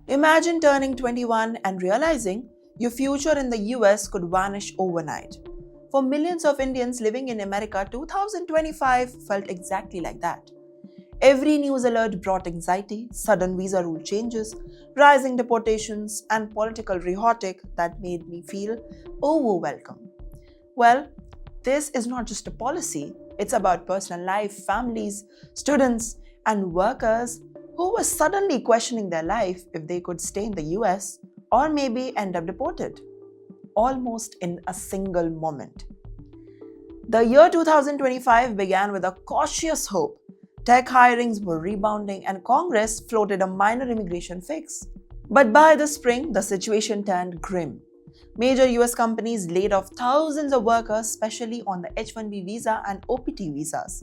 Imagine turning 21 and realizing your future in the US could vanish overnight. For millions of Indians living in America, 2025 felt exactly like that. Every news alert brought anxiety, sudden visa rule changes, rising deportations, and political rhetoric that made me feel overwhelmed. Well, this is not just a policy, it's about personal life, families, students, and workers who were suddenly questioning their life if they could stay in the US or maybe end up deported, almost in a single moment. The year 2025 began with a cautious hope. Tech hirings were rebounding and Congress floated a minor immigration fix. But by the spring, the situation turned grim. Major US companies laid off thousands of workers, especially on the H-1B visa and OPT visas.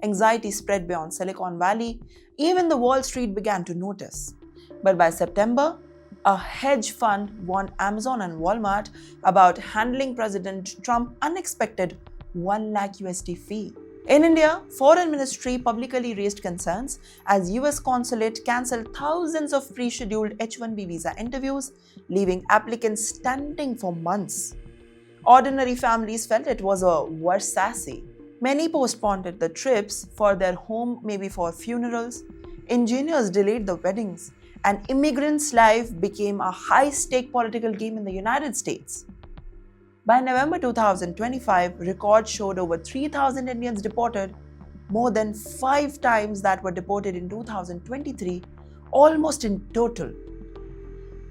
Anxiety spread beyond Silicon Valley. Even the Wall Street began to notice. But by September, a hedge fund warned Amazon and Walmart about handling President Trump's unexpected 1 lakh USD fee. In India, Foreign Ministry publicly raised concerns as US consulate cancelled thousands of pre-scheduled H-1B visa interviews, leaving applicants standing for months. Ordinary families felt it was a Versace. Many postponed the trips for their home, maybe for funerals. Engineers delayed the weddings, and immigrants' life became a high-stake political game in the United States. By November 2025, records showed over 3,000 Indians deported, more than 5 times that were deported in 2023, almost in total.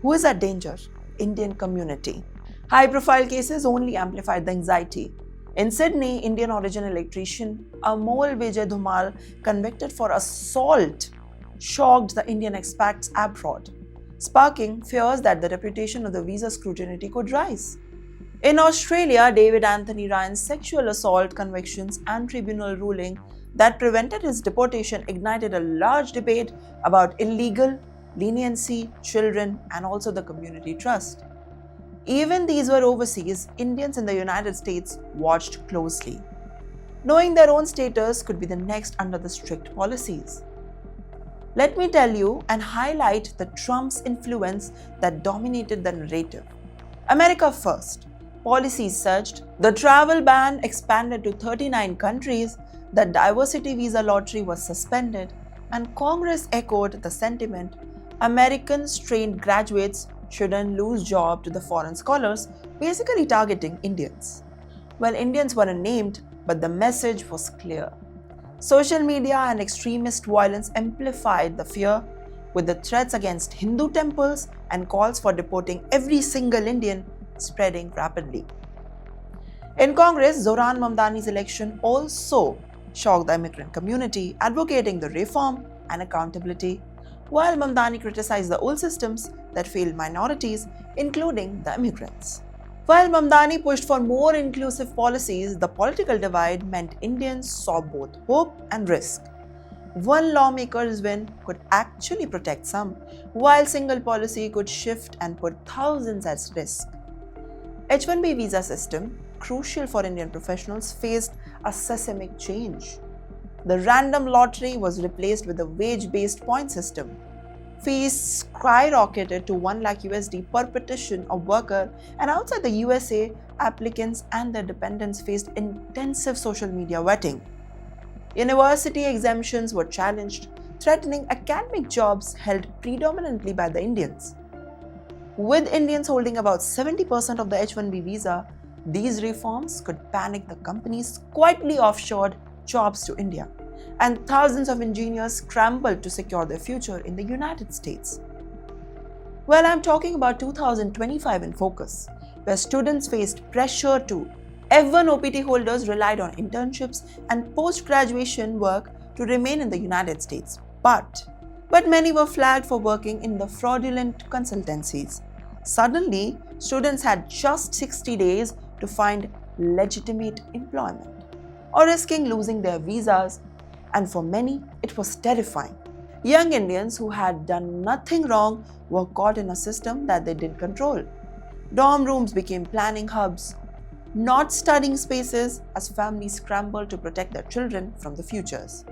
Who is at danger? Indian community. High-profile cases only amplified the anxiety. In Sydney, Indian origin electrician Amol Vijay Dhumal, convicted for assault, shocked the Indian expats abroad, sparking fears that the reputation of the visa scrutiny could rise. In Australia, David Anthony Ryan's sexual assault convictions and tribunal ruling that prevented his deportation ignited a large debate about illegal, leniency, children, and also the community trust. Even these were overseas, Indians in the United States watched closely, knowing their own status could be the next under the strict policies. Let me tell you and highlight the Trump's influence that dominated the narrative. America first. Policies surged, the travel ban expanded to 39 countries, the diversity visa lottery was suspended, and Congress echoed the sentiment Americans trained graduates shouldn't lose jobs to the foreign scholars, basically targeting Indians. Well, Indians weren't named, but the message was clear. Social media and extremist violence amplified the fear, with the threats against Hindu temples and calls for deporting every single Indian spreading rapidly. In Congress, Zoran Mamdani's election also shocked the immigrant community, advocating the reform and accountability, while Mamdani criticized the old systems that failed minorities, including the immigrants. While Mamdani pushed for more inclusive policies, the political divide meant Indians saw both hope and risk. One lawmaker's win could actually protect some, while single policy could shift and put thousands at risk. H-1B visa system, crucial for Indian professionals, faced a seismic change. The random lottery was replaced with a wage-based point system. Fees skyrocketed to 1 lakh USD per petition of worker, and outside the USA, applicants and their dependents faced intensive social media vetting. University exemptions were challenged, threatening academic jobs held predominantly by the Indians. With Indians holding about 70% of the H-1B visa, these reforms could panic the companies quietly offshored jobs to India, and thousands of engineers scrambled to secure their future in the United States. Well, I'm talking about 2025 in focus, where students faced pressure to F1 OPT holders relied on internships and post-graduation work to remain in the United States. But many were flagged for working in the fraudulent consultancies. Suddenly, students had just 60 days to find legitimate employment, or risking losing their visas, and for many, it was terrifying. Young Indians who had done nothing wrong were caught in a system that they didn't control. Dorm rooms became planning hubs, not studying spaces, as families scrambled to protect their children from the futures.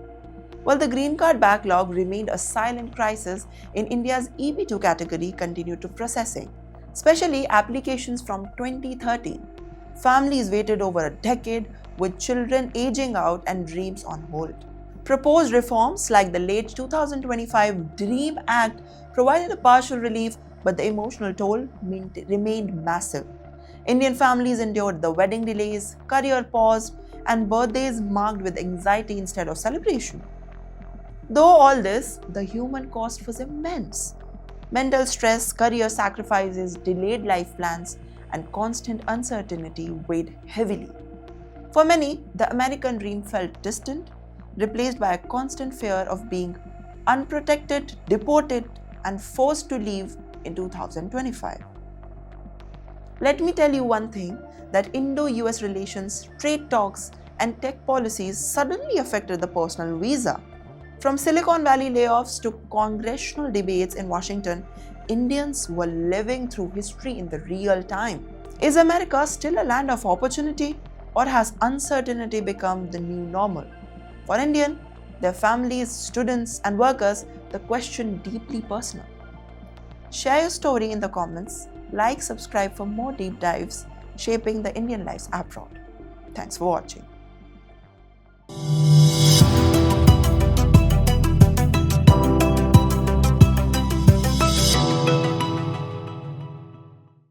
While the green card backlog remained a silent crisis in India's EB2 category continued to processing, especially applications from 2013. Families waited over a decade with children aging out and dreams on hold. Proposed reforms like the late 2025 DREAM Act provided a partial relief, but the emotional toll remained massive. Indian families endured the wedding delays, career pause, and birthdays marked with anxiety instead of celebration. Though all this, the human cost was immense. Mental stress, career sacrifices, delayed life plans, and constant uncertainty weighed heavily. For many, the American dream felt distant, replaced by a constant fear of being unprotected, deported, and forced to leave in 2025. Let me tell you one thing, that Indo-US relations, trade talks, and tech policies suddenly affected the personal visa. From Silicon Valley layoffs to congressional debates in Washington, Indians were living through history in the real time. Is America still a land of opportunity, or has uncertainty become the new normal? For Indians, their families, students, and workers, the question deeply personal. Share your story in the comments, like, subscribe for more deep dives shaping the Indian lives abroad. Thanks for watching.